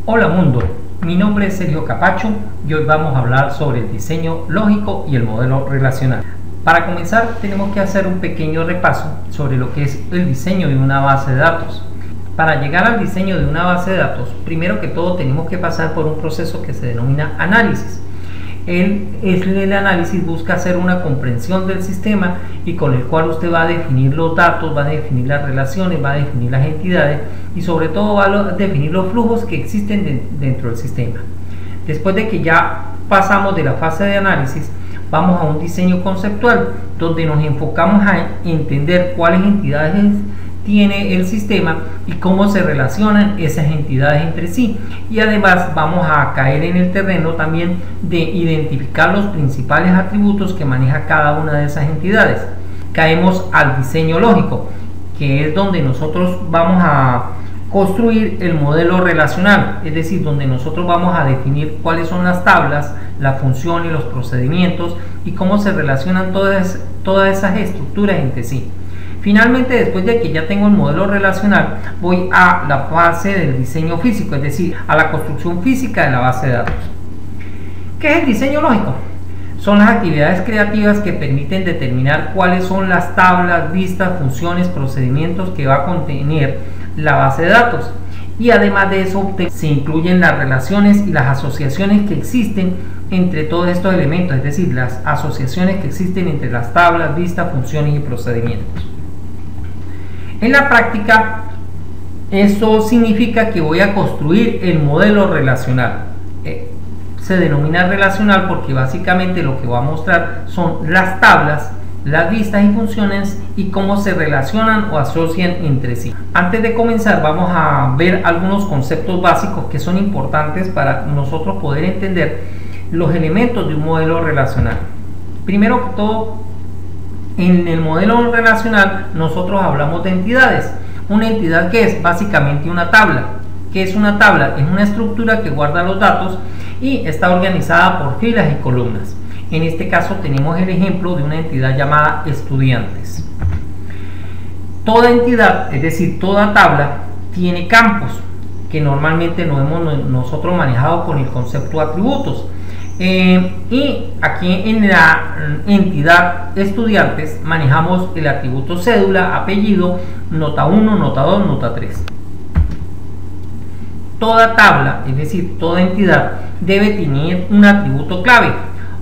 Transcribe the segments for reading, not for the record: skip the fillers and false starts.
Hola mundo, mi nombre es Sergio Capacho y hoy vamos a hablar sobre el diseño lógico y el modelo relacional. Para comenzar tenemos que hacer un pequeño repaso sobre lo que es el diseño de una base de datos. Para llegar al diseño de una base de datos, primero que todo tenemos que pasar por un proceso que se denomina análisis. El análisis busca hacer una comprensión del sistema y con el cual usted va a definir los datos, va a definir las relaciones, va a definir las entidades y sobre todo va a definir los flujos que existen dentro del sistema. Después de que ya pasamos de la fase de análisis, vamos a un diseño conceptual donde nos enfocamos a entender cuáles entidades tiene el sistema y cómo se relacionan esas entidades entre sí, y además vamos a caer en el terreno también de identificar los principales atributos que maneja cada una de esas entidades. Caemos al diseño lógico, que es donde nosotros vamos a construir el modelo relacional, es decir, donde nosotros vamos a definir cuáles son las tablas, la función y los procedimientos y cómo se relacionan todas esas estructuras entre sí. Finalmente, después de que ya tengo el modelo relacional, voy a la fase del diseño físico, es decir, a la construcción física de la base de datos. ¿Qué es el diseño lógico? Son las actividades creativas que permiten determinar cuáles son las tablas, listas, funciones, procedimientos que va a contener la base de datos. Y además de eso, se incluyen las relaciones y las asociaciones que existen entre todos estos elementos, es decir, las asociaciones que existen entre las tablas, listas, funciones y procedimientos. En la práctica, eso significa que voy a construir el modelo relacional. Se denomina relacional porque básicamente lo que va a mostrar son las tablas, las listas y funciones y cómo se relacionan o asocian entre sí. Antes de comenzar, vamos a ver algunos conceptos básicos que son importantes para nosotros poder entender los elementos de un modelo relacional. Primero que todo, en el modelo relacional nosotros hablamos de entidades. Una entidad que es básicamente una tabla. ¿Qué es una tabla? Es una estructura que guarda los datos y está organizada por filas y columnas. En este caso tenemos el ejemplo de una entidad llamada estudiantes. Toda entidad, es decir, toda tabla, tiene campos que normalmente no hemos nosotros manejado con el concepto de atributos. Y aquí en la entidad estudiantes manejamos el atributo cédula, apellido, nota 1, nota 2, nota 3. Toda tabla, es decir, toda entidad, debe tener un atributo clave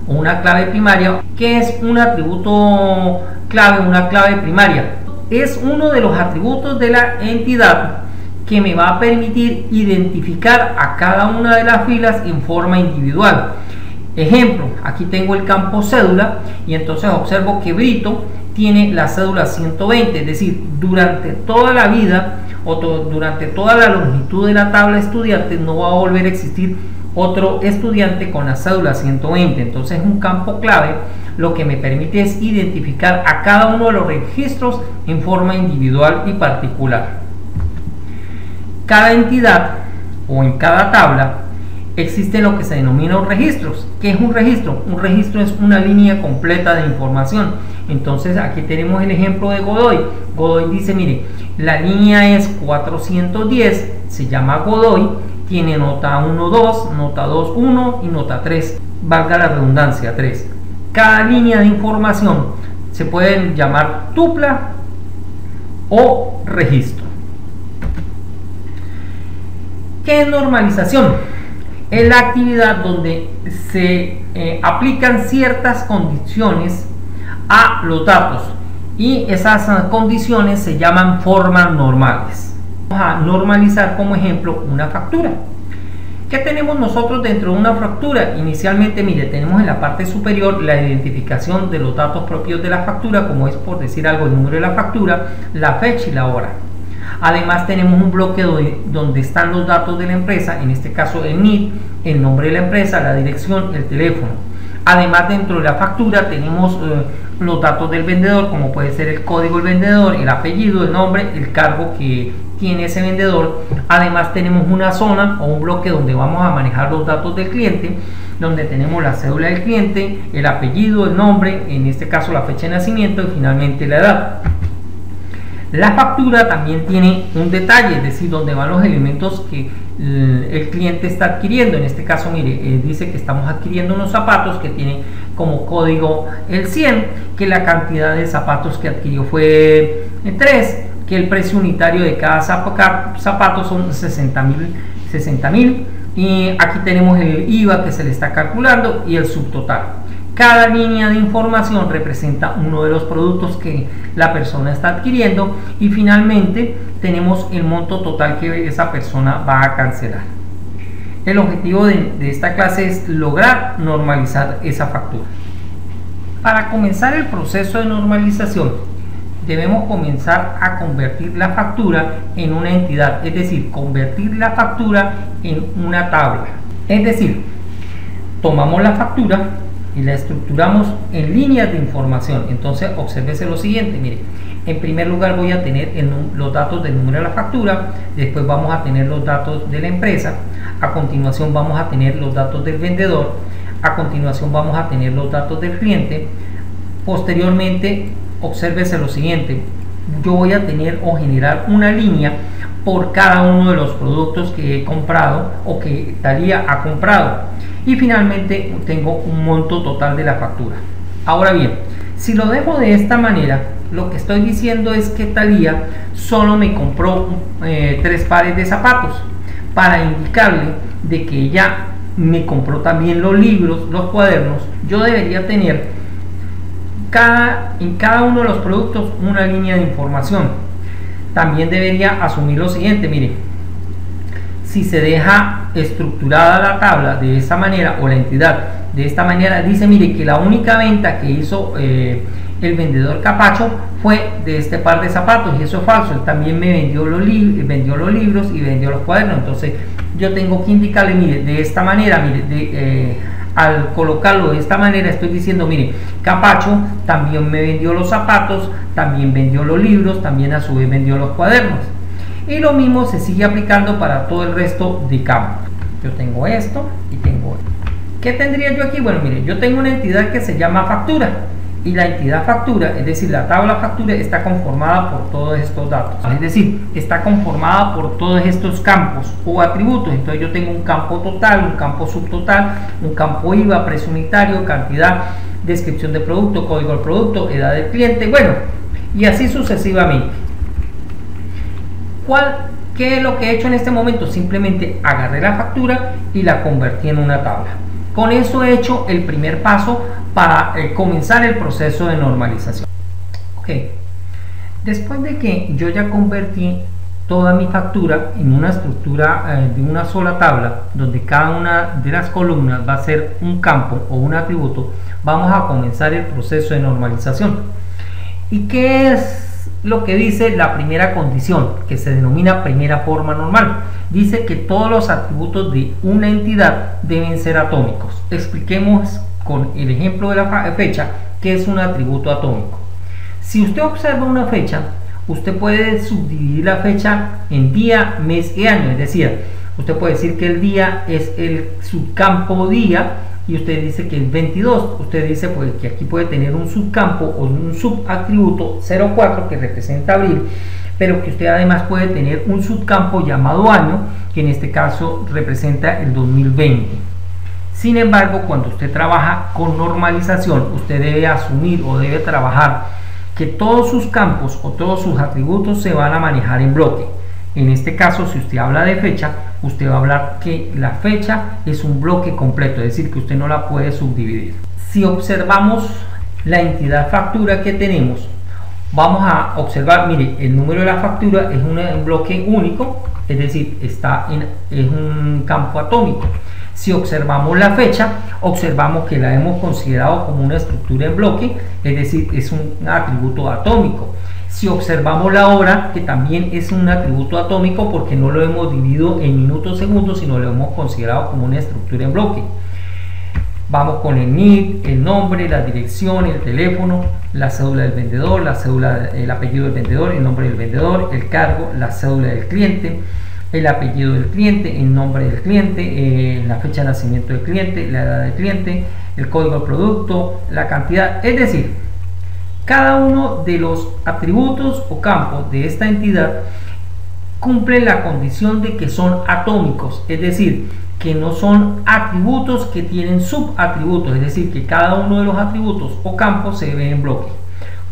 o una clave primaria. ¿Qué es un atributo clave, una clave primaria? Es uno de los atributos de la entidad que me va a permitir identificar a cada una de las filas en forma individual. Ejemplo, aquí tengo el campo cédula y entonces observo que Brito tiene la cédula 120, es decir, durante toda la vida o durante toda la longitud de la tabla estudiantes no va a volver a existir otro estudiante con la cédula 120. Entonces es un campo clave, lo que me permite es identificar a cada uno de los registros en forma individual y particular. Cada entidad o en cada tabla existe lo que se denomina registros. ¿Qué es un registro? Un registro es una línea completa de información. Entonces aquí tenemos el ejemplo de Godoy. Godoy dice, mire, la línea es 410, se llama Godoy, tiene nota 1.2, nota 2.1 y nota 3, valga la redundancia, 3. Cada línea de información se puede llamar tupla o registro. ¿Qué es normalización? Es la actividad donde se aplican ciertas condiciones a los datos y esas condiciones se llaman formas normales. Vamos a normalizar como ejemplo una factura. ¿Qué tenemos nosotros dentro de una factura? Inicialmente, mire, tenemos en la parte superior la identificación de los datos propios de la factura, como es, por decir algo, el número de la factura, la fecha y la hora. Además tenemos un bloque donde están los datos de la empresa, en este caso el NID, el nombre de la empresa, la dirección, el teléfono. Además, dentro de la factura tenemos los datos del vendedor, como puede ser el código del vendedor, el apellido, el nombre, el cargo que tiene ese vendedor. Además tenemos una zona o un bloque donde vamos a manejar los datos del cliente, donde tenemos la cédula del cliente, el apellido, el nombre, en este caso la fecha de nacimiento y finalmente la edad. La factura también tiene un detalle, es decir, donde van los elementos que el cliente está adquiriendo. En este caso, mire, dice que estamos adquiriendo unos zapatos que tienen como código el 100, que la cantidad de zapatos que adquirió fue 3, que el precio unitario de cada zapato son 60.000, y aquí tenemos el IVA que se le está calculando y el subtotal. Cada línea de información representa uno de los productos que la persona está adquiriendo, y finalmente tenemos el monto total que esa persona va a cancelar. El objetivo de esta clase es lograr normalizar esa factura. Para comenzar el proceso de normalización, debemos comenzar a convertir la factura en una entidad, es decir, convertir la factura en una tabla. Es decir, tomamos la factura y la estructuramos en líneas de información. Entonces, obsérvese lo siguiente, mire, en primer lugar voy a tener los datos del número de la factura, después vamos a tener los datos de la empresa, a continuación vamos a tener los datos del vendedor, a continuación vamos a tener los datos del cliente. Posteriormente, obsérvese lo siguiente, yo voy a tener o generar una línea por cada uno de los productos que he comprado o que Thalía ha comprado, y finalmente tengo un monto total de la factura. Ahora bien, si lo dejo de esta manera, lo que estoy diciendo es que Thalía solo me compró 3 pares de zapatos, para indicarle de que ella me compró también los libros, los cuadernos. Yo debería tener en cada uno de los productos una línea de información. También debería asumir lo siguiente, mire, si se deja estructurada la tabla de esta manera, o la entidad de esta manera, dice, mire, que la única venta que hizo el vendedor Capacho fue de este par de zapatos, y eso es falso. Él también me vendió los libros y vendió los cuadernos. Entonces yo tengo que indicarle, mire, de esta manera, mire, al colocarlo de esta manera estoy diciendo, mire, Capacho también me vendió los zapatos, también vendió los libros, también a su vez vendió los cuadernos. Y lo mismo se sigue aplicando para todo el resto de campos. Yo tengo esto y tengo esto. ¿Qué tendría yo aquí? Bueno, mire, yo tengo una entidad que se llama factura, y la entidad factura, es decir, la tabla factura, está conformada por todos estos datos, es decir, está conformada por todos estos campos o atributos. Entonces yo tengo un campo total, un campo subtotal, un campo IVA, precio unitario, cantidad, descripción de producto, código del producto, edad del cliente, bueno, y así sucesivamente. ¿Qué es lo que he hecho en este momento? Simplemente agarré la factura y la convertí en una tabla. Con eso he hecho el primer paso para comenzar el proceso de normalización. Ok, después de que yo ya convertí toda mi factura en una estructura de una sola tabla, donde cada una de las columnas va a ser un campo o un atributo, vamos a comenzar el proceso de normalización. ¿Y qué es lo que dice la primera condición, que se denomina primera forma normal? Dice que todos los atributos de una entidad deben ser atómicos. Expliquemos con el ejemplo de la fecha, que es un atributo atómico. Si usted observa una fecha, usted puede subdividir la fecha en día, mes y año. Es decir, usted puede decir que el día es el subcampo día, y usted dice que es 22. Usted dice pues que aquí puede tener un subcampo o un subatributo 04 que representa abril, pero que usted además puede tener un subcampo llamado año, que en este caso representa el 2020. Sin embargo, cuando usted trabaja con normalización, usted debe asumir o debe trabajar que todos sus campos o todos sus atributos se van a manejar en bloque. En este caso, si usted habla de fecha, usted va a hablar que la fecha es un bloque completo, es decir, que usted no la puede subdividir. Si observamos la entidad factura que tenemos, vamos a observar, mire, el número de la factura es un bloque único, es decir, es un campo atómico. Si observamos la fecha, observamos que la hemos considerado como una estructura en bloque, es decir, es un atributo atómico. Si observamos la hora, que también es un atributo atómico porque no lo hemos dividido en minutos, segundos, sino lo hemos considerado como una estructura en bloque. Vamos con el NID, el nombre, la dirección, el teléfono, la cédula del vendedor, el apellido del vendedor, el nombre del vendedor, el cargo, la cédula del cliente, el apellido del cliente, el nombre del cliente, la fecha de nacimiento del cliente, la edad del cliente, el código del producto, la cantidad. Es decir, cada uno de los atributos o campos de esta entidad cumplen la condición de que son atómicos, es decir, que no son atributos que tienen subatributos, es decir, que cada uno de los atributos o campos se ve en bloque.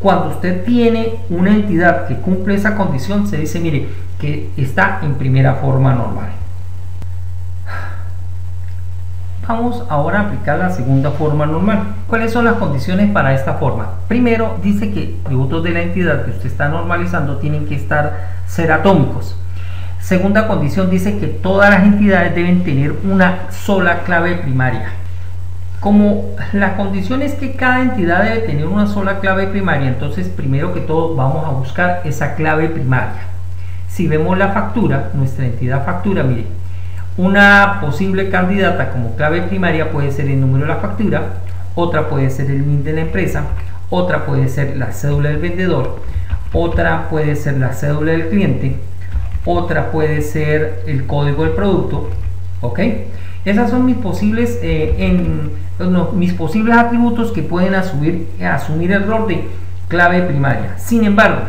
Cuando usted tiene una entidad que cumple esa condición, se dice, mire, que está en primera forma normal. Vamos ahora a aplicar la segunda forma normal. ¿Cuáles son las condiciones para esta forma? Primero, dice que atributos de la entidad que usted está normalizando tienen que ser atómicos. Segunda condición dice que todas las entidades deben tener una sola clave primaria. Como la condición es que cada entidad debe tener una sola clave primaria, entonces primero que todo vamos a buscar esa clave primaria. Si vemos la factura, nuestra entidad factura, mire, una posible candidata como clave primaria puede ser el número de la factura, otra puede ser el NIN de la empresa, otra puede ser la cédula del vendedor, otra puede ser la cédula del cliente, otra puede ser el código del producto, ¿ok? Esas son mis posibles, mis posibles atributos que pueden asumir el rol de clave primaria. Sin embargo,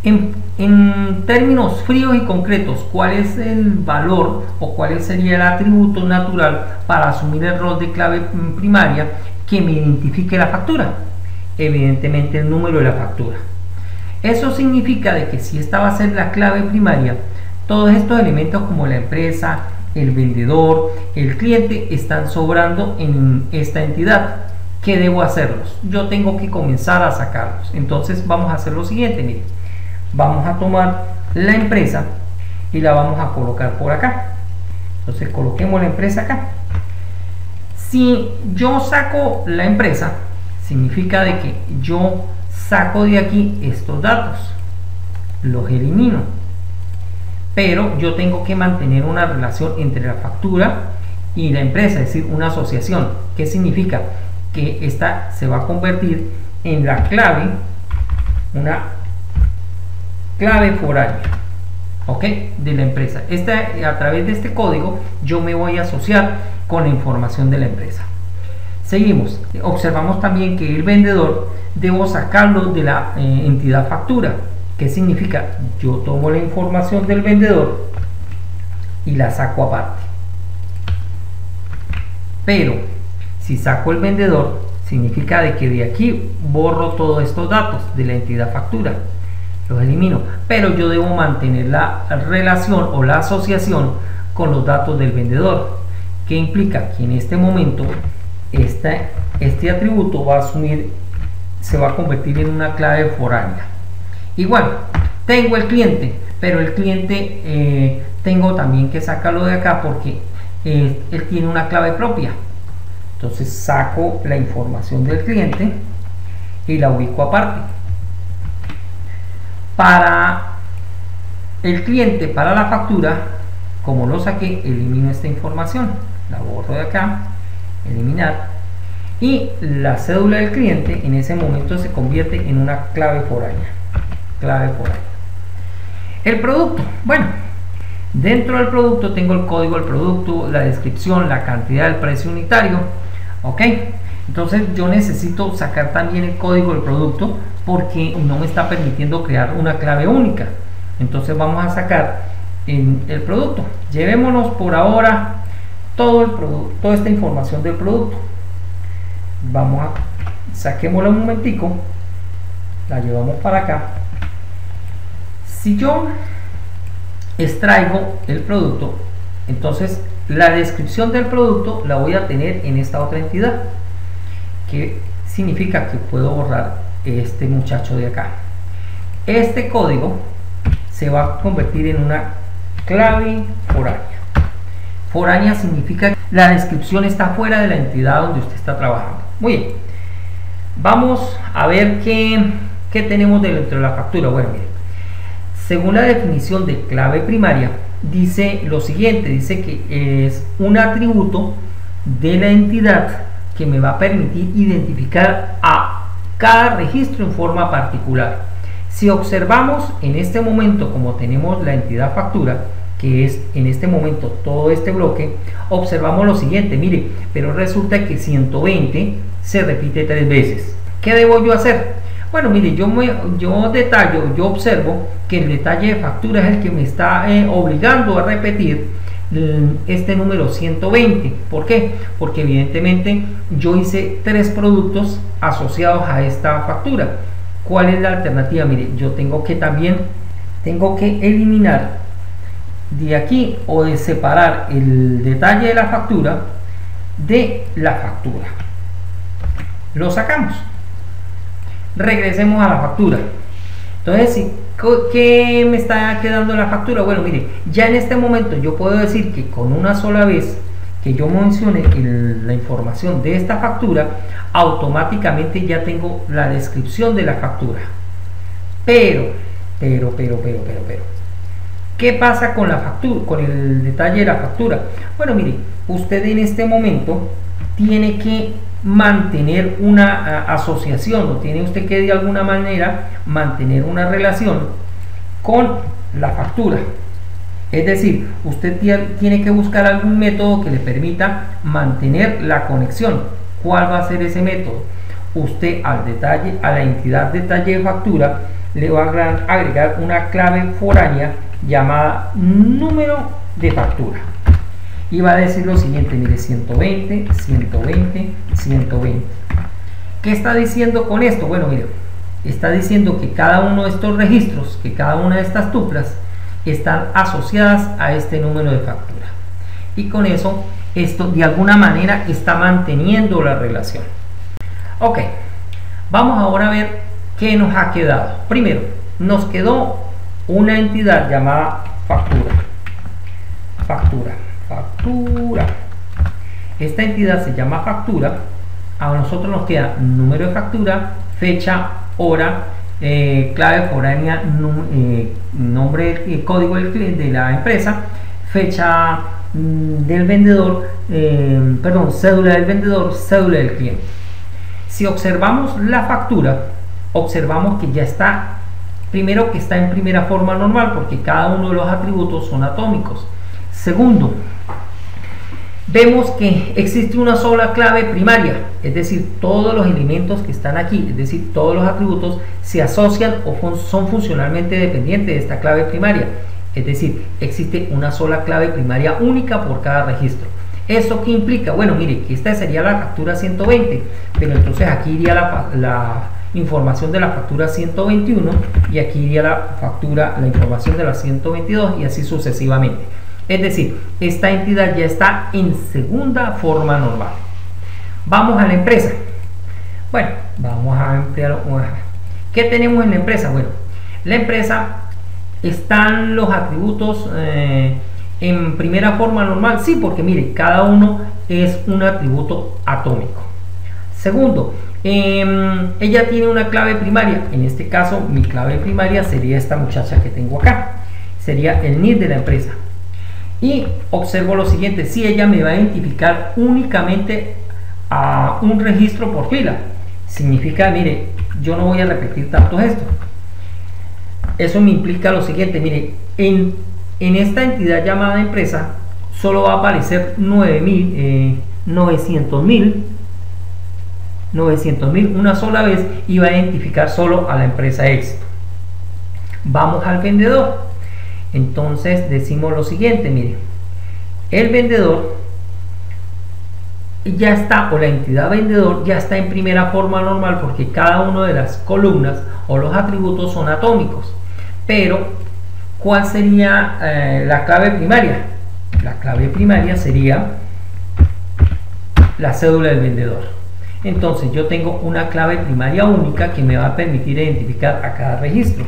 en términos fríos y concretos, ¿cuál es el valor o cuál sería el atributo natural para asumir el rol de clave primaria que me identifique la factura? Evidentemente el número de la factura. Eso significa de que si esta va a ser la clave primaria, todos estos elementos como la empresa, el vendedor, el cliente están sobrando en esta entidad. ¿Qué debo hacerlos? Yo tengo que comenzar a sacarlos. Entonces vamos a hacer lo siguiente, miren. Vamos a tomar la empresa y la vamos a colocar por acá. Entonces coloquemos la empresa acá. Si yo saco la empresa, significa de que yo saco de aquí estos datos, los elimino, pero yo tengo que mantener una relación entre la factura y la empresa, es decir, una asociación. ¿Qué significa? Que esta se va a convertir en la clave, una clave foránea, ¿ok? De la empresa. A través de este código yo me voy a asociar con la información de la empresa. Seguimos. Observamos también que el vendedor debo sacarlo de la entidad factura. ¿Qué significa? Yo tomo la información del vendedor y la saco aparte. Pero si saco el vendedor, significa de que de aquí borro todos estos datos de la entidad factura, los elimino, pero yo debo mantener la relación o la asociación con los datos del vendedor, que implica que en este momento este atributo se va a convertir en una clave foránea. Igual, tengo el cliente, pero el cliente tengo también que sacarlo de acá porque él tiene una clave propia. Entonces saco la información del cliente y la ubico aparte. Para el cliente, para la factura, como lo saqué, elimino esta información, la borro de acá, eliminar, y la cédula del cliente en ese momento se convierte en una clave foránea. El producto, bueno, dentro del producto tengo el código del producto, la descripción, la cantidad, el precio unitario, ok. Entonces yo necesito sacar también el código del producto porque no me está permitiendo crear una clave única. Entonces vamos a sacar el producto. Llevémonos por ahora toda esta información del producto. Saquémosla un momentico, la llevamos para acá. Si yo extraigo el producto, entonces la descripción del producto la voy a tener en esta otra entidad, que significa que puedo borrar este muchacho de acá. Este código se va a convertir en una clave foránea. Foránea significa que la descripción está fuera de la entidad donde usted está trabajando. Muy bien, vamos a ver qué tenemos dentro de la factura. Bueno, miren, según la definición de clave primaria, dice lo siguiente, dice que es un atributo de la entidad que me va a permitir identificar a cada registro en forma particular. Si observamos en este momento, como tenemos la entidad factura, que es en este momento todo este bloque, observamos lo siguiente, mire, pero resulta que 120 se repite 3 veces. ¿Qué debo yo hacer? Bueno, mire, yo observo que el detalle de factura es el que me está obligando a repetir este número 120. ¿Por qué? Porque evidentemente yo hice 3 productos asociados a esta factura. ¿Cuál es la alternativa? Mire, yo tengo que eliminar de aquí o de separar el detalle de la factura de la factura. Lo sacamos. Regresemos a la factura. Entonces, ¿qué me está quedando en la factura? Bueno, mire, ya en este momento yo puedo decir que con una sola vez que yo mencione la información de esta factura, automáticamente ya tengo la descripción de la factura. Pero, ¿qué pasa con la factura, con el detalle de la factura? Bueno, mire, usted en este momento tiene que mantener una asociación, o tiene usted que de alguna manera mantener una relación con la factura. Es decir, usted tiene que buscar algún método que le permita mantener la conexión. ¿Cuál va a ser ese método? Usted a la entidad detalle de factura le va a agregar una clave foránea llamada número de factura. Y va a decir lo siguiente, mire, 120, 120, 120. ¿Qué está diciendo con esto? Bueno, mire, está diciendo que cada uno de estos registros, que cada una de estas tuplas están asociadas a este número de factura. Y con eso, esto de alguna manera está manteniendo la relación. Ok, vamos ahora a ver qué nos ha quedado. Primero, nos quedó una entidad llamada factura. Factura. Esta entidad se llama factura. A nosotros nos queda número de factura, fecha, hora, clave foránea, nombre, código de la empresa, fecha del vendedor, cédula del vendedor, cédula del cliente. Si observamos la factura, observamos que ya está, primero que está en primera forma normal, porque cada uno de los atributos son atómicos. Segundo, vemos que existe una sola clave primaria, es decir, todos los elementos que están aquí, es decir, todos los atributos se asocian o son funcionalmente dependientes de esta clave primaria, es decir, existe una sola clave primaria única por cada registro. ¿Eso qué implica? Bueno, mire, que esta sería la factura 120, pero entonces aquí iría la información de la factura 121 y aquí iría la información de la 122 y así sucesivamente. Es decir, esta entidad ya está en segunda forma normal. Vamos a la empresa. Bueno, vamos a emplear. ¿Qué tenemos en la empresa? Bueno, la empresa están los atributos en primera forma normal. Sí, porque mire, cada uno es un atributo atómico. Segundo, ella tiene una clave primaria. En este caso, mi clave primaria sería esta muchacha que tengo acá. Sería el NID de la empresa. Y observo lo siguiente, si ella me va a identificar únicamente a un registro por fila, significa, mire, yo no voy a repetir tanto esto. Eso me implica lo siguiente, mire, en esta entidad llamada empresa solo va a aparecer 900.000 una sola vez y va a identificar solo a la empresa éxito. Vamos al vendedor. Entonces decimos lo siguiente, mire, el vendedor ya está, o la entidad vendedor ya está en primera forma normal porque cada una de las columnas o los atributos son atómicos. Pero, ¿cuál sería la clave primaria? La clave primaria sería la cédula del vendedor. Entonces yo tengo una clave primaria única que me va a permitir identificar a cada registro.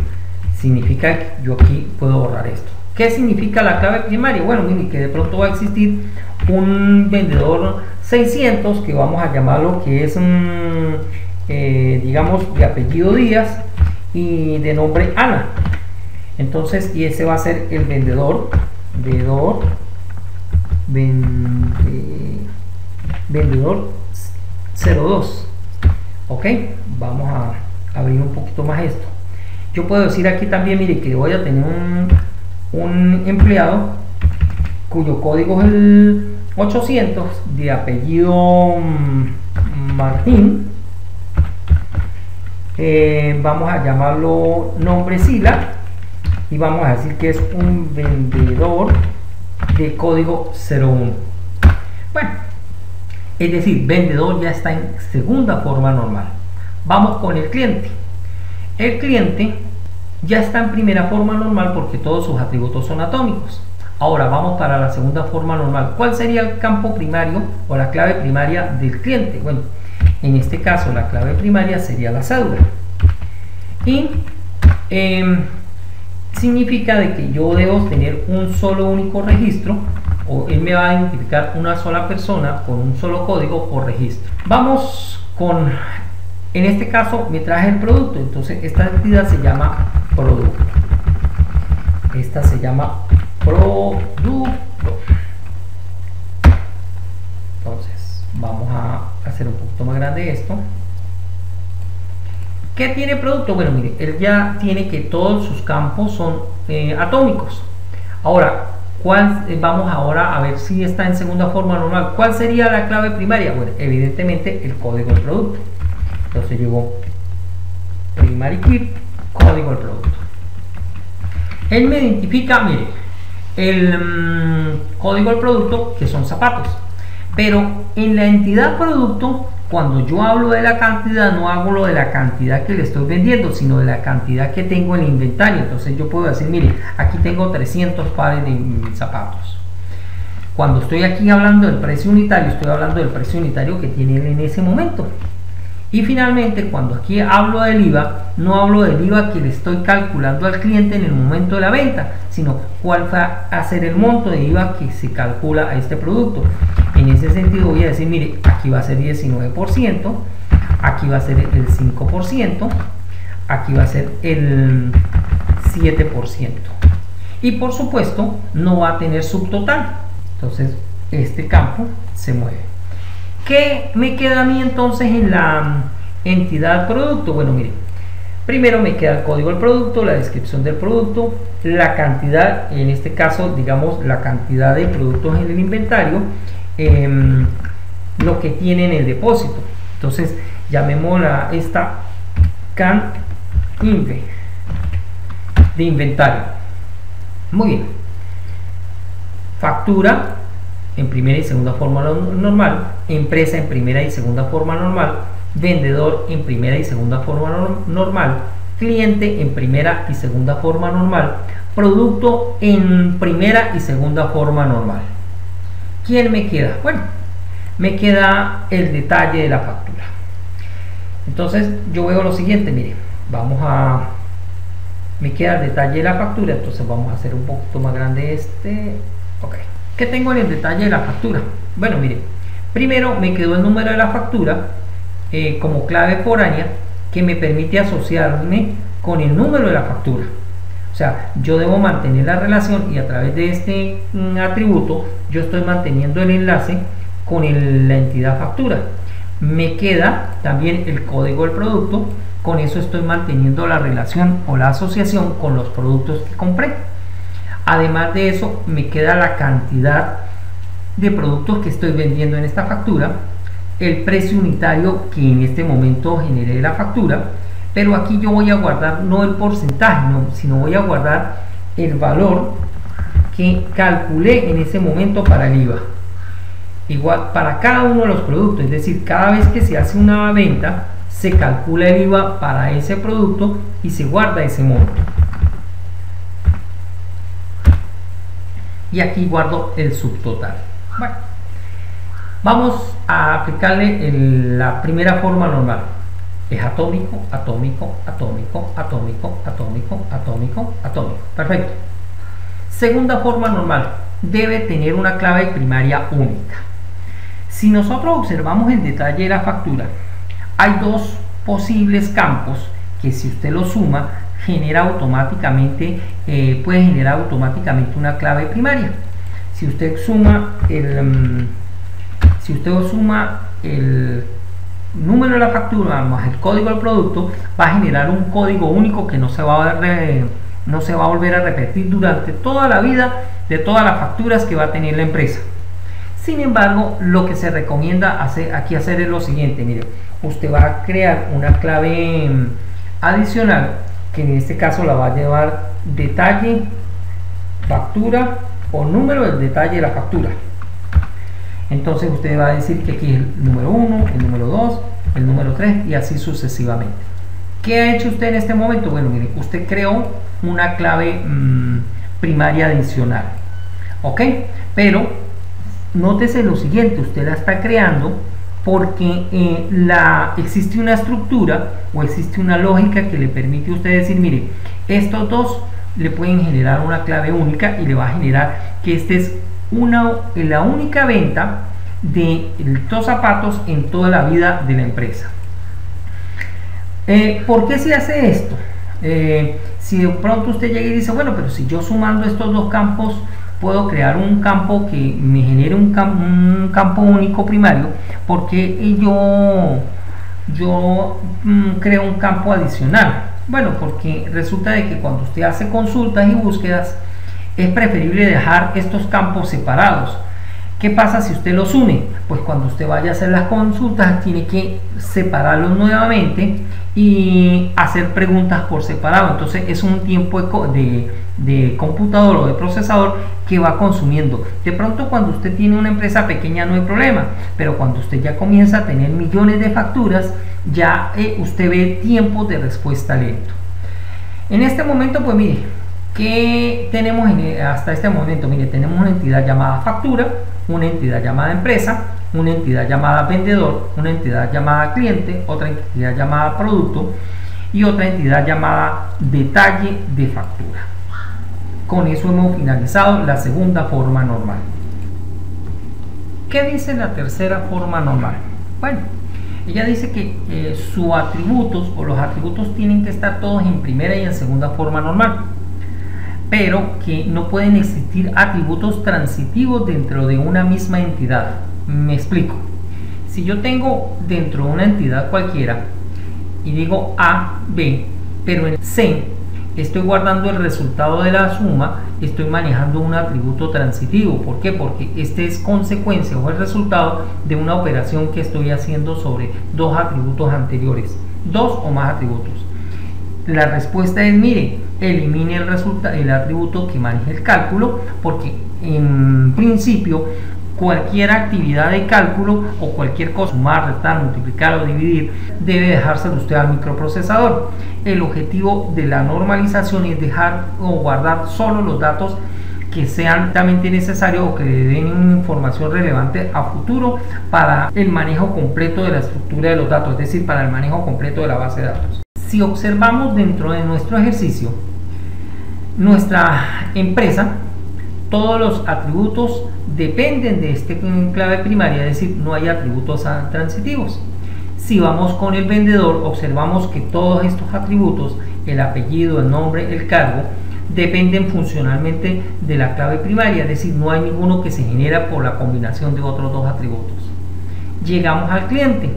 Significa que yo aquí puedo borrar esto. ¿Qué significa la clave primaria? Bueno, miren, que de pronto va a existir un vendedor 600 que vamos a llamarlo, que es digamos de apellido Díaz y de nombre Ana. Entonces, y ese va a ser el vendedor 02. Ok, vamos a abrir un poquito más esto. Yo puedo decir aquí también, mire, que voy a tener un empleado cuyo código es el 800, de apellido Martín, vamos a llamarlo nombre SILA y vamos a decir que es un vendedor de código 01. Bueno, es decir, vendedor ya está en segunda forma normal. Vamos con el cliente. El cliente ya está en primera forma normal porque todos sus atributos son atómicos. Ahora vamos para la segunda forma normal. ¿Cuál sería el campo primario o la clave primaria del cliente? Bueno, en este caso la clave primaria sería la cédula. Y significa de que yo debo tener un solo único registro, o él me va a identificar una sola persona con un solo código por registro. Vamos con, en este caso me traje el producto, entonces esta entidad se llama producto. Esta se llama producto. Entonces vamos a hacer un poquito más grande esto. ¿Qué tiene producto? Bueno, mire, él ya tiene que todos sus campos son atómicos. Ahora, vamos ahora a ver si está en segunda forma normal. ¿Cuál sería la clave primaria? Bueno, evidentemente el código del producto. Entonces llevo primary key, código del producto. Él me identifica, mire, el código del producto, que son zapatos. Pero en la entidad producto, cuando yo hablo de la cantidad, no hablo de la cantidad que le estoy vendiendo, sino de la cantidad que tengo en el inventario. Entonces yo puedo decir, mire, aquí tengo 300 pares de zapatos. Cuando estoy aquí hablando del precio unitario, estoy hablando del precio unitario que tiene él en ese momento. Y finalmente, cuando aquí hablo del IVA, no hablo del IVA que le estoy calculando al cliente en el momento de la venta, sino cuál va a ser el monto de IVA que se calcula a este producto. En ese sentido voy a decir, mire, aquí va a ser 19%, aquí va a ser el 5%, aquí va a ser el 7%. Y por supuesto, no va a tener subtotal. Entonces, este campo se mueve. ¿Qué me queda a mí entonces en la entidad producto? Bueno, mire, primero me queda el código del producto, la descripción del producto, la cantidad, en este caso, digamos, la cantidad de productos en el inventario, lo que tiene en el depósito. Entonces, llamémosla esta can inve de inventario. Muy bien. Factura en primera y segunda forma normal, empresa en primera y segunda forma normal, vendedor en primera y segunda forma normal, cliente en primera y segunda forma normal, producto en primera y segunda forma normal. ¿Quién me queda? Bueno, me queda el detalle de la factura. Entonces yo veo lo siguiente, mire, me queda el detalle de la factura, entonces vamos a hacer un poquito más grande este. Ok. ¿Qué tengo en el detalle de la factura? Bueno, mire, primero me quedó el número de la factura como clave foránea que me permite asociarme con el número de la factura. O sea, yo debo mantener la relación y a través de este atributo yo estoy manteniendo el enlace con la entidad factura. Me queda también el código del producto, con eso estoy manteniendo la relación o la asociación con los productos que compré. Además de eso, me queda la cantidad de productos que estoy vendiendo en esta factura, el precio unitario que en este momento generé la factura, pero aquí yo voy a guardar no el porcentaje, sino voy a guardar el valor que calculé en ese momento para el IVA. Igual para cada uno de los productos, es decir, cada vez que se hace una venta, se calcula el IVA para ese producto y se guarda ese monto. Y aquí guardo el subtotal. Bueno, vamos a aplicarle la primera forma normal. Es atómico, atómico, atómico, atómico, atómico, atómico, atómico. Perfecto. Segunda forma normal. Debe tener una clave primaria única. Si nosotros observamos el detalle de la factura, hay dos posibles campos que si usted los suma, genera automáticamente, puede generar automáticamente una clave primaria. Si usted suma el número de la factura más el código del producto, va a generar un código único que no se va a volver a repetir durante toda la vida de todas las facturas que va a tener la empresa. Sin embargo, lo que se recomienda aquí hacer es lo siguiente. Mire, usted va a crear una clave adicional, que en este caso la va a llevar detalle, factura o número del detalle de la factura. Entonces usted va a decir que aquí es el número 1, el número 2, el número 3 y así sucesivamente. ¿Qué ha hecho usted en este momento? Bueno, mire, usted creó una clave primaria adicional, ¿ok? Pero nótese lo siguiente, usted la está creando porque existe una estructura o existe una lógica que le permite a usted decir, mire, estos dos le pueden generar una clave única y le va a generar que este es la única venta de estos zapatos en toda la vida de la empresa. ¿Por qué se hace esto? Si de pronto usted llega y dice, bueno, pero si yo sumando estos dos campos puedo crear un campo que me genere un campo único primario, porque yo creo un campo adicional. Bueno, porque resulta de que cuando usted hace consultas y búsquedas es preferible dejar estos campos separados. ¿Qué pasa si usted los une? Pues cuando usted vaya a hacer las consultas tiene que separarlos nuevamente y hacer preguntas por separado. Entonces es un tiempo de computador o de procesador que va consumiendo. De pronto cuando usted tiene una empresa pequeña no hay problema, pero cuando usted ya comienza a tener millones de facturas, ya usted ve tiempos de respuesta lento. En este momento, pues mire, ¿qué tenemos hasta este momento? Mire, tenemos una entidad llamada factura, una entidad llamada empresa, una entidad llamada vendedor, una entidad llamada cliente, otra entidad llamada producto y otra entidad llamada detalle de factura. Con eso hemos finalizado la segunda forma normal. ¿Qué dice la tercera forma normal? Bueno, ella dice que sus atributos o los atributos tienen que estar todos en primera y en segunda forma normal, pero que no pueden existir atributos transitivos dentro de una misma entidad. Me explico. Si yo tengo dentro de una entidad cualquiera y digo A, B, pero en C estoy guardando el resultado de la suma, estoy manejando un atributo transitivo. ¿Por qué? Porque este es consecuencia o el resultado de una operación que estoy haciendo sobre dos atributos anteriores, dos o más atributos. La respuesta es, mire, elimine el atributo que maneja el cálculo, porque en principio cualquier actividad de cálculo o cualquier cosa, sumar, restar, multiplicar o dividir, debe dejárselo usted al microprocesador. El objetivo de la normalización es dejar o guardar solo los datos que sean altamente necesarios o que le den información relevante a futuro para el manejo completo de la estructura de los datos, es decir, para el manejo completo de la base de datos. Si observamos dentro de nuestro ejercicio, nuestra empresa, todos los atributos dependen de este clave primaria, es decir, no hay atributos transitivos. Si vamos con el vendedor, observamos que todos estos atributos, el apellido, el nombre, el cargo, dependen funcionalmente de la clave primaria, es decir, no hay ninguno que se genera por la combinación de otros dos atributos. Llegamos al cliente,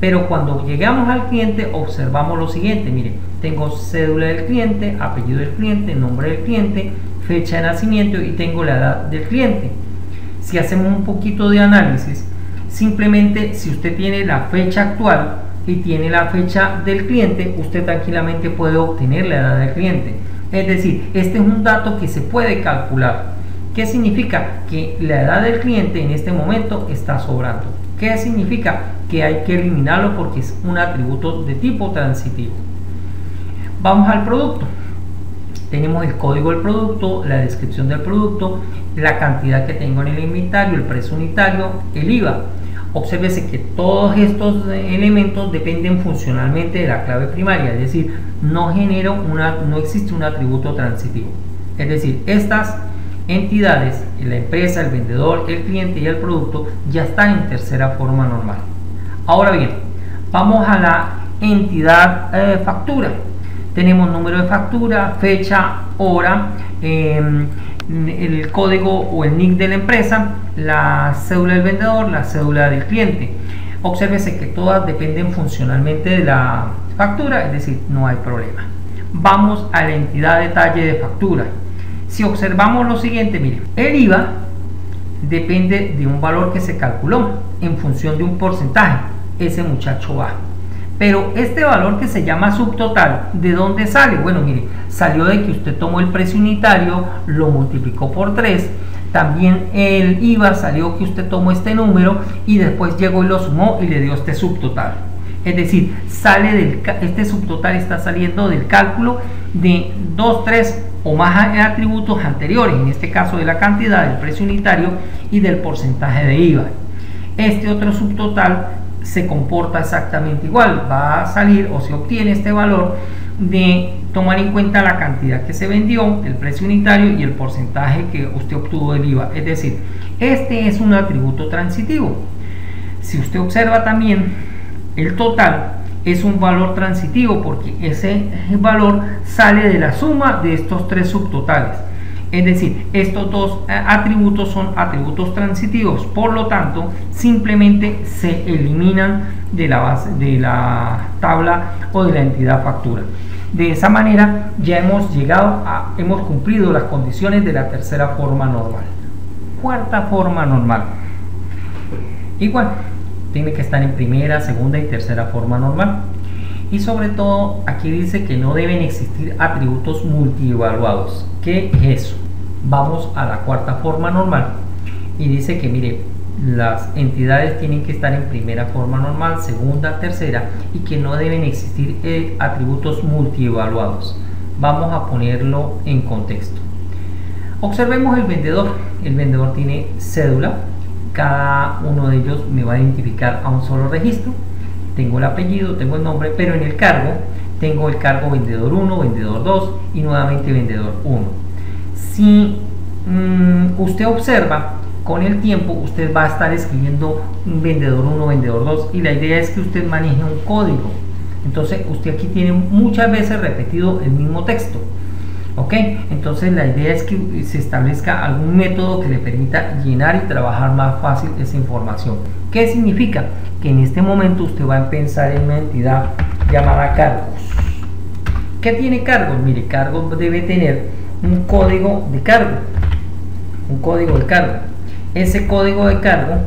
pero cuando llegamos al cliente observamos lo siguiente, mire, tengo cédula del cliente, apellido del cliente, nombre del cliente, fecha de nacimiento y tengo la edad del cliente. Si hacemos un poquito de análisis, simplemente si usted tiene la fecha actual y tiene la fecha del cliente, usted tranquilamente puede obtener la edad del cliente. Es decir, este es un dato que se puede calcular. ¿Qué significa? Que la edad del cliente en este momento está sobrando. ¿Qué significa? Que hay que eliminarlo porque es un atributo de tipo transitivo. Vamos al producto. Tenemos el código del producto, la descripción del producto, la cantidad que tengo en el inventario, el precio unitario, el IVA. Obsérvese que todos estos elementos dependen funcionalmente de la clave primaria, es decir, no existe un atributo transitivo. Es decir, estas entidades, la empresa, el vendedor, el cliente y el producto ya están en tercera forma normal. Ahora bien, vamos a la entidad factura. Tenemos número de factura, fecha, hora, el código o el NIC de la empresa, la cédula del vendedor, la cédula del cliente. Obsérvese que todas dependen funcionalmente de la factura, es decir, no hay problema. Vamos a la entidad detalle de factura. Si observamos lo siguiente, mire, el IVA depende de un valor que se calculó en función de un porcentaje. Ese muchacho baja. Pero este valor que se llama subtotal, ¿de dónde sale? Bueno, mire, salió de que usted tomó el precio unitario, lo multiplicó por 3, también el IVA salió que usted tomó este número y después llegó y lo sumó y le dio este subtotal. Es decir, este subtotal está saliendo del cálculo de 2, 3 o más atributos anteriores, en este caso de la cantidad, del precio unitario y del porcentaje de IVA. Este otro subtotal se comporta exactamente igual, va a salir o se obtiene este valor de tomar en cuenta la cantidad que se vendió, el precio unitario y el porcentaje que usted obtuvo del IVA. Es decir, este es un atributo transitivo. Si usted observa también, el total es un valor transitivo porque ese valor sale de la suma de estos tres subtotales. Es decir, estos dos atributos son atributos transitivos, por lo tanto, simplemente se eliminan de la base de la tabla o de la entidad factura. De esa manera ya hemos cumplido las condiciones de la tercera forma normal. Cuarta forma normal. Igual, tiene que estar en primera, segunda y tercera forma normal. Y sobre todo, aquí dice que no deben existir atributos multievaluados. ¿Qué es eso? Vamos a la cuarta forma normal y dice que mire, las entidades tienen que estar en primera forma normal, segunda, tercera y que no deben existir atributos multievaluados. Vamos a ponerlo en contexto. Observemos el vendedor. El vendedor tiene cédula, cada uno de ellos me va a identificar a un solo registro. Tengo el apellido, tengo el nombre, pero en el cargo tengo el cargo vendedor 1, vendedor 2 y nuevamente vendedor 1. Si usted observa, con el tiempo usted va a estar escribiendo vendedor 1, vendedor 2 y la idea es que usted maneje un código. Entonces usted aquí tiene muchas veces repetido el mismo texto. ¿Ok? Entonces la idea es que se establezca algún método que le permita llenar y trabajar más fácil esa información. ¿Qué significa? Que en este momento usted va a pensar en una entidad llamada cargos. ¿Qué tiene cargos? Mire, cargos debe tener un código de cargo. Un código de cargo. Ese código de cargo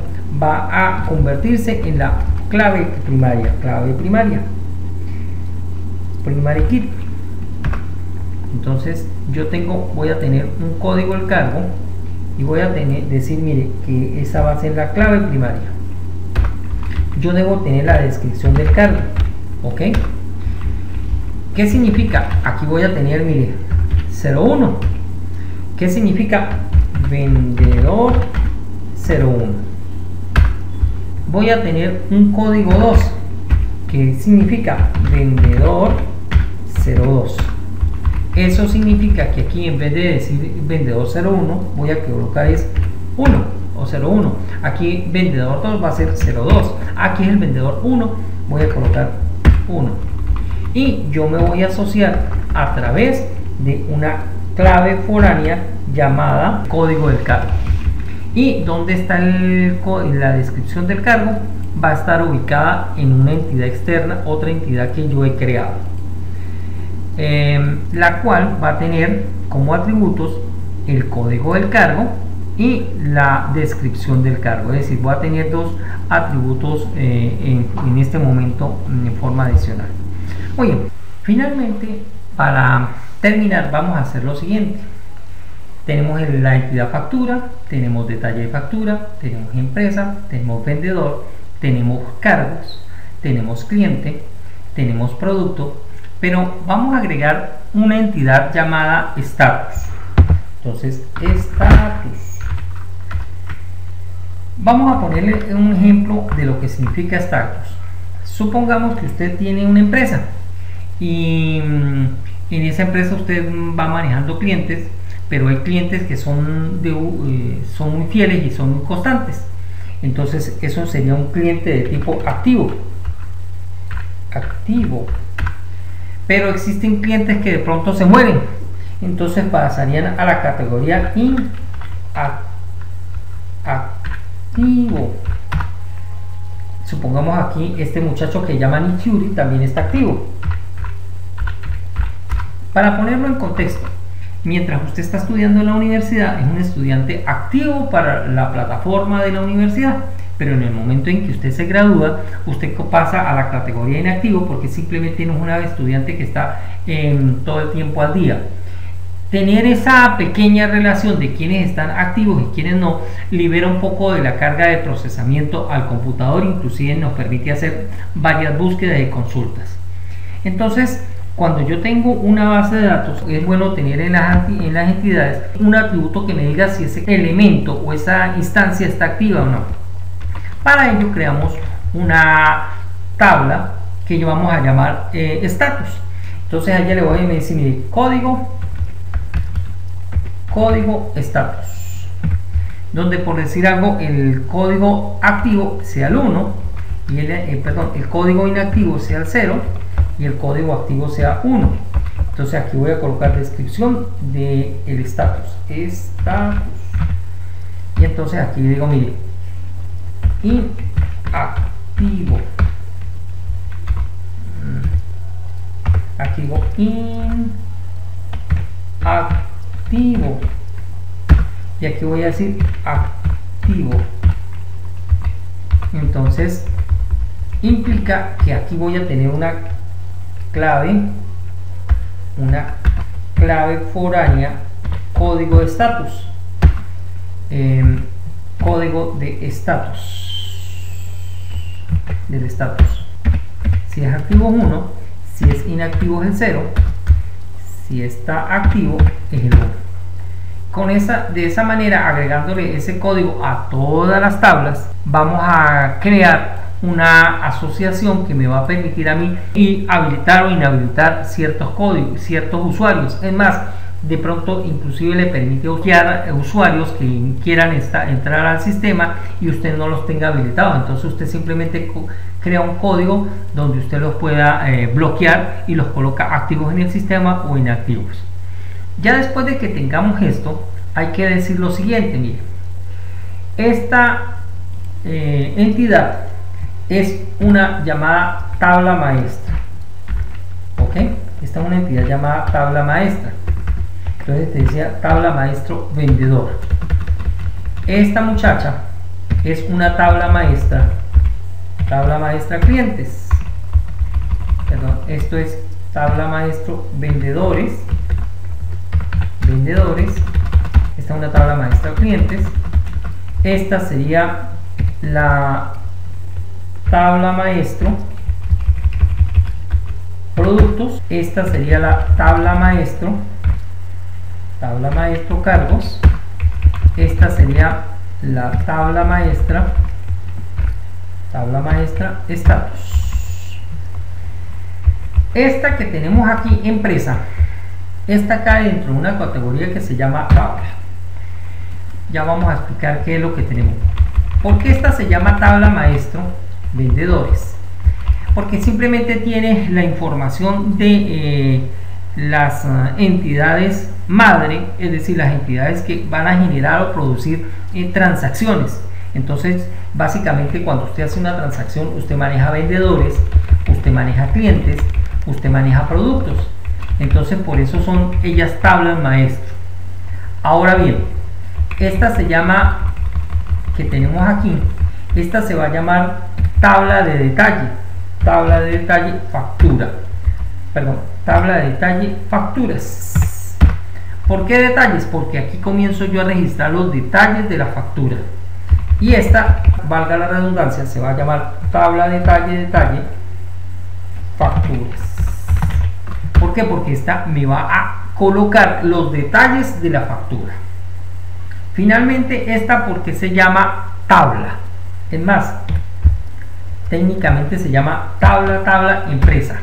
va a convertirse en la clave primaria. Clave primaria. Primary key. Entonces voy a tener un código de cargo y voy a decir, mire, que esa va a ser la clave primaria. Yo debo tener la descripción del cargo. ¿Ok? ¿Qué significa? Aquí voy a tener, mire, 01. ¿Qué significa? Vendedor 01. Voy a tener un código 2. ¿Qué significa? Vendedor 02. Eso significa que aquí en vez de decir vendedor 01 voy a colocar es 1 o 01. Aquí vendedor 2 va a ser 02. Aquí es el vendedor 1, voy a colocar 1. Y yo me voy a asociar a través de una clave foránea llamada código del cargo. Y donde está la descripción del cargo va a estar ubicada en una entidad externa, otra entidad que yo he creado. La cual va a tener como atributos el código del cargo y la descripción del cargo. Es decir, voy a tener dos atributos en este momento en forma adicional. Muy bien, finalmente, para terminar, vamos a hacer lo siguiente. Tenemos la entidad factura, tenemos detalle de factura, tenemos empresa, tenemos vendedor, tenemos cargos, tenemos cliente, tenemos producto, pero vamos a agregar una entidad llamada status. Entonces, status. Vamos a ponerle un ejemplo de lo que significa status. Supongamos que usted tiene una empresa y en esa empresa usted va manejando clientes, pero hay clientes que son muy fieles y son muy constantes. Entonces, eso sería un cliente de tipo activo. Pero existen clientes que de pronto se mueren, entonces pasarían a la categoría inactivo. Supongamos aquí este muchacho que llaman Nick también está activo. Para ponerlo en contexto, mientras usted está estudiando en la universidad, es un estudiante activo para la plataforma de la universidad, pero en el momento en que usted se gradúa, usted pasa a la categoría inactivo, porque simplemente no es un estudiante que está todo el tiempo al día. Tener esa pequeña relación de quienes están activos y quienes no libera un poco de la carga de procesamiento al computador, inclusive nos permite hacer varias búsquedas y consultas. Entonces, cuando yo tengo una base de datos, es bueno tener en las entidades un atributo que me diga si ese elemento o esa instancia está activa o no. Para ello creamos una tabla que yo vamos a llamar status. Entonces a ella le voy a decir, mire, código status, donde, por decir algo, el código activo sea el 1 y el código inactivo sea el 0 y el código activo sea 1. Entonces aquí voy a colocar descripción del status, y entonces aquí digo, mire, inactivo, aquí digo inactivo, y aquí voy a decir activo. Entonces implica que aquí voy a tener una clave foránea, código de estatus, código de estatus del estatus. Si es activo es 1, si es inactivo es el 0, si está activo es el 1. De esa manera, agregándole ese código a todas las tablas, vamos a crear una asociación que me va a permitir a mí habilitar o inhabilitar ciertos códigos, ciertos usuarios. Es más, de pronto inclusive le permite bloquear usuarios que quieran entrar al sistema y usted no los tenga habilitados. Entonces usted simplemente crea un código donde usted los pueda bloquear y los coloca activos en el sistema o inactivos. Ya después de que tengamos esto, hay que decir lo siguiente, mire, esta entidad es una llamada tabla maestra, ¿ok? Esta es una entidad llamada tabla maestra. Entonces te decía tabla maestro vendedor. Esta muchacha es una tabla maestra clientes. Perdón, esto es tabla maestro vendedores. Esta es una tabla maestra clientes. Esta sería la tabla maestro productos. Esta sería la tabla maestro cargos. Esta sería la tabla maestra estatus. Esta que tenemos aquí, empresa, esta cae dentro de una categoría que se llama tabla. Ya vamos a explicar qué es lo que tenemos. ¿Por qué esta se llama tabla maestro vendedores? Porque simplemente tiene la información de las entidades madre, es decir, las entidades que van a generar o producir transacciones. Entonces, básicamente, cuando usted hace una transacción, usted maneja vendedores, usted maneja clientes, usted maneja productos. Entonces, por eso son ellas tablas maestro. Ahora bien, esta se llama, que tenemos aquí, esta se va a llamar tabla de detalle factura, perdón, tabla de detalle facturas. ¿Por qué detalles? Porque aquí comienzo yo a registrar los detalles de la factura, y esta, valga la redundancia, se va a llamar tabla de detalle facturas. ¿Por qué? Porque esta me va a colocar los detalles de la factura. Finalmente, esta, porque se llama tabla, es más, técnicamente se llama tabla empresa.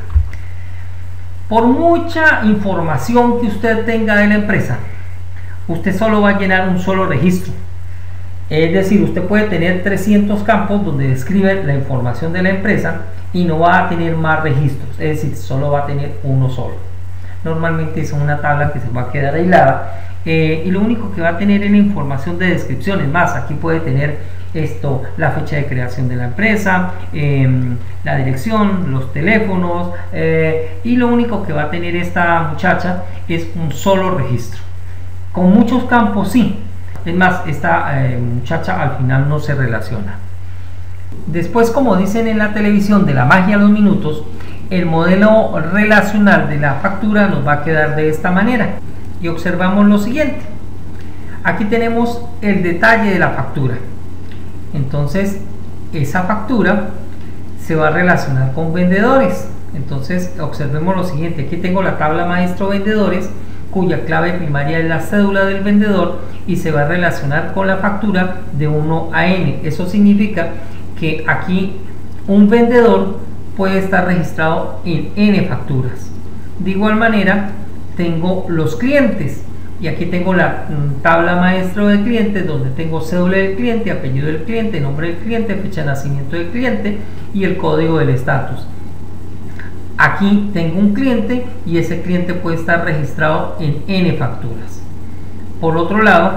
Por mucha información que usted tenga de la empresa, usted solo va a llenar un solo registro. Es decir, usted puede tener 300 campos donde describe la información de la empresa y no va a tener más registros, es decir, solo va a tener uno solo. Normalmente es una tabla que se va a quedar aislada, y lo único que va a tener es la información de descripciones. Más, aquí puede tener la fecha de creación de la empresa, la dirección, los teléfonos, y lo único que va a tener esta muchacha es un solo registro. Con muchos campos sí. Es más, esta muchacha al final no se relaciona. Después, como dicen en la televisión de la magia a los minutos, el modelo relacional de la factura nos va a quedar de esta manera. Y observamos lo siguiente. Aquí tenemos el detalle de la factura. Entonces, esa factura se va a relacionar con vendedores. Entonces, observemos lo siguiente. Aquí tengo la tabla maestro vendedores, cuya clave primaria es la cédula del vendedor y se va a relacionar con la factura de 1 a n. Eso significa que aquí un vendedor puede estar registrado en n facturas. De igual manera, tengo los clientes y aquí tengo la tabla maestro de clientes, donde tengo cédula del cliente, apellido del cliente, nombre del cliente, fecha de nacimiento del cliente y el código del estatus. Aquí tengo un cliente y ese cliente puede estar registrado en n facturas. Por otro lado,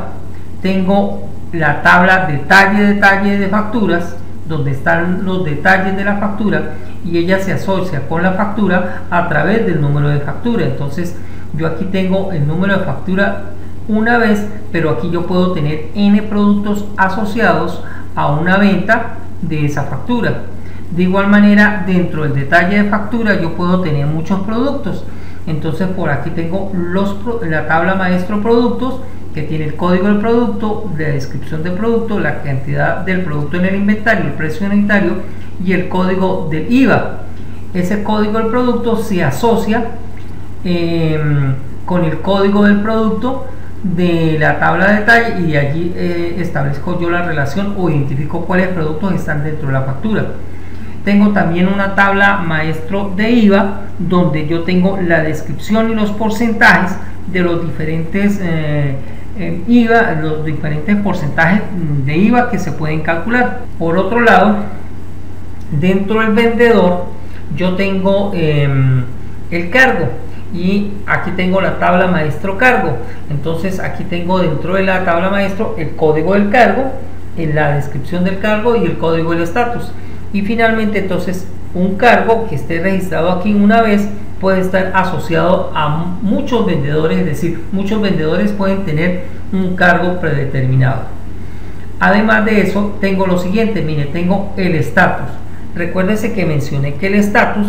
tengo la tabla detalle de facturas, donde están los detalles de la factura y ella se asocia con la factura a través del número de factura. Entonces yo aquí tengo el número de factura una vez, pero aquí yo puedo tener n productos asociados a una venta de esa factura. De igual manera, dentro del detalle de factura yo puedo tener muchos productos. Entonces por aquí tengo la tabla maestro productos, que tiene el código del producto, la descripción del producto, la cantidad del producto en el inventario, el precio en el inventario y el código del IVA. Ese código del producto se asocia con el código del producto de la tabla de detalle y de allí establezco yo la relación o identifico cuáles productos están dentro de la factura. Tengo también una tabla maestro de IVA, donde yo tengo la descripción y los porcentajes de los diferentes IVA, los diferentes porcentajes de IVA que se pueden calcular. Por otro lado, dentro del vendedor yo tengo el cargo y aquí tengo la tabla maestro cargo. Entonces aquí tengo dentro de la tabla maestro el código del cargo, en la descripción del cargo y el código del estatus. Y finalmente, entonces, un cargo que esté registrado aquí una vez puede estar asociado a muchos vendedores, es decir, muchos vendedores pueden tener un cargo predeterminado. Además de eso, tengo lo siguiente, mire, tengo el estatus. Recuérdese que mencioné que el estatus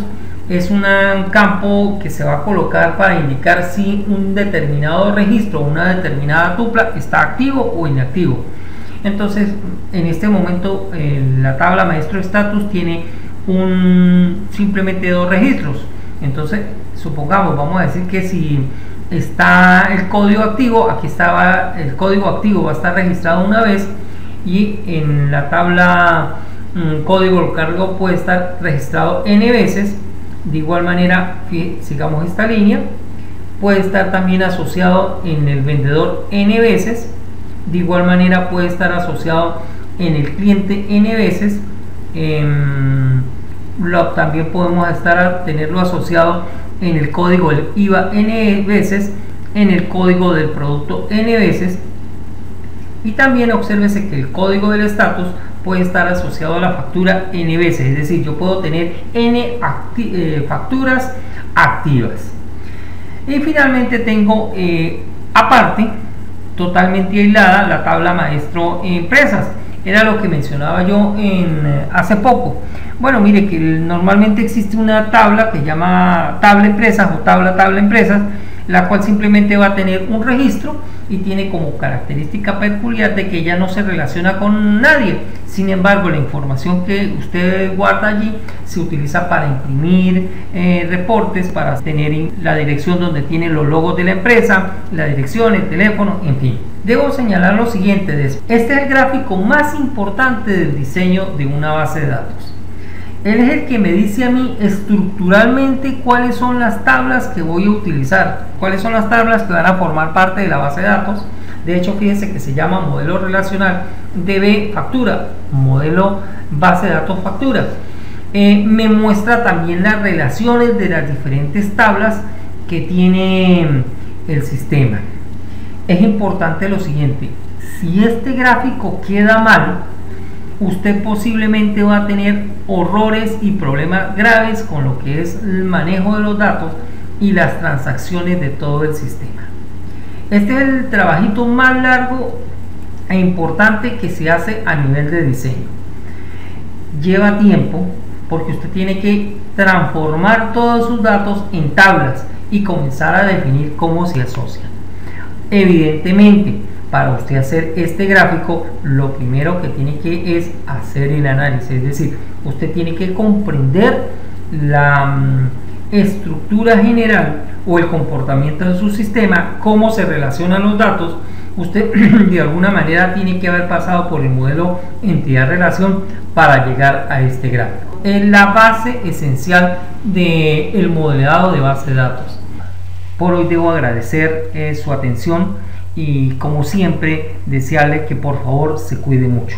es un campo que se va a colocar para indicar si un determinado registro, una determinada tupla está activo o inactivo. Entonces, en este momento la tabla maestro estatus tiene simplemente 2 registros. Entonces, supongamos, vamos a decir que si está el código activo, aquí estaba el código activo, va a estar registrado una vez, y en la tabla código del cargo puede estar registrado n veces. De igual manera, sigamos esta línea, puede estar también asociado en el vendedor n veces. De igual manera puede estar asociado en el cliente n veces. También podemos tenerlo asociado en el código del IVA n veces, en el código del producto n veces. Y también obsérvese que el código del estatus puede estar asociado a la factura n veces, es decir, yo puedo tener n facturas activas. Y finalmente tengo aparte, totalmente aislada, la tabla maestro empresas. Era lo que mencionaba yo hace poco. Bueno, mire que normalmente existe una tabla que se llama tabla empresas o tabla empresas, la cual simplemente va a tener un registro y tiene como característica peculiar de que ya no se relaciona con nadie. Sin embargo, la información que usted guarda allí se utiliza para imprimir reportes, para tener la dirección donde tienen los logos de la empresa, la dirección, el teléfono, en fin. Debo señalar lo siguiente: este es el gráfico más importante del diseño de una base de datos. Él es el que me dice a mí estructuralmente cuáles son las tablas que voy a utilizar, cuáles son las tablas que van a formar parte de la base de datos. De hecho, fíjense que se llama modelo relacional DB factura, modelo base de datos factura. Me muestra también las relaciones de las diferentes tablas que tiene el sistema. Es importante lo siguiente: si este gráfico queda mal, usted posiblemente va a tener horrores y problemas graves con lo que es el manejo de los datos y las transacciones de todo el sistema. Este es el trabajito más largo e importante que se hace a nivel de diseño. Lleva tiempo porque usted tiene que transformar todos sus datos en tablas y comenzar a definir cómo se asocian. Evidentemente, para usted hacer este gráfico, lo primero que tiene que es hacer el análisis, es decir, usted tiene que comprender la estructura general o el comportamiento de su sistema, cómo se relacionan los datos. Usted de alguna manera tiene que haber pasado por el modelo entidad-relación para llegar a este gráfico. Es la base esencial del modelado de base de datos. Por hoy debo agradecer su atención y como siempre desearle que por favor se cuide mucho.